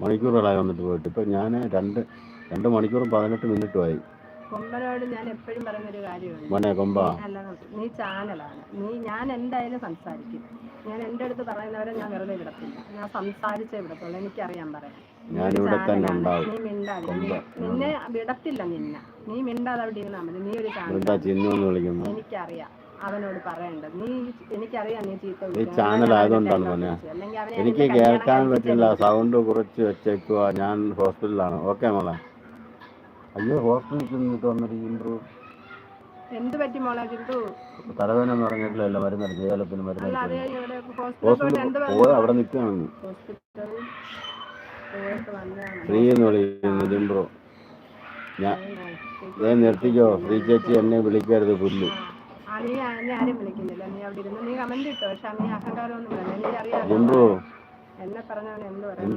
മണിക്കൂറുകളായി വന്നിട്ട് പോയിട്ട്. ഇപ്പം ഞാൻ 2 മണിക്കൂറും 18 മിനിറ്റുമായി. കൊമ്പനോട് ഞാൻ എപ്പോഴും പറയുന്നൊരു കാര്യമുണ്ട്. മോനെ കൊമ്പ, നീ ചാനലാണ്. ഞാൻ എന്തായാലും സംസാരിക്കും. ഞാൻ എൻ്റെ അടുത്ത് പറയുന്നവരെ ഞാൻ വെറുതെ വിടത്തില്ല. ഞാൻ സംസാരിച്ചേ വിടത്തുള്ളൂ. എനിക്കറിയാൻ പറയാം. ഞാനിവിടെ തന്നെ ഉണ്ടാവും. നീ മിണ്ടാതെ, നിന്നെ വിടത്തില്ല. നീ മിണ്ടാതെ അവിടെ ഇരുന്നാൽ മതി. നീ ഒരു ചാനൽ. എനിക്കറിയാം അവനോട് പറയണ്ടത്. എനിക്കറിയാം നീ ചീത്ത ചാനലായതുകൊണ്ടാണ് മോനെ. എനിക്ക് കേൾക്കാൻ പറ്റില്ല. സൗണ്ട് കുറച്ച് വെച്ചേക്കുക. ഞാൻ ഹോസ്പിറ്റലിലാണ്. ഓക്കെ മോളെ. അയ്യോ, ഹോസ്പിറ്റലിൽ ചെന്നിട്ട് വന്നിരിക്കുമ്പോൾ എന്ത് പറ്റി മോളെ? കിട്ടു തലവേദന എന്ന് പറഞ്ഞിട്ടില്ല. മരുന്നടിച്ചു, ഏലത്തിന് മരുന്ന്. അവിടെ നിൽക്കുകയാണ്. ശ്രീ എന്ന് വിളിക്കുന്നു ജിംബ്രോ. ഞാൻ നിർത്തിക്കോ. ശ്രീ ചേച്ചി എന്നെ വിളിക്കരുത്. പുല്ല്. നീ ആരും വിളിക്കുന്നില്ല. നീ അവിടെ ഇരുന്ന് നീ കമന്റ് ഇട്ടോ. പക്ഷെ നീ അഹങ്കാരം ഒന്നും എനിക്കറിയാം. ജിംബ്രോ എന്നെ പറഞ്ഞവൻ എന്ത് പറയുന്നത്?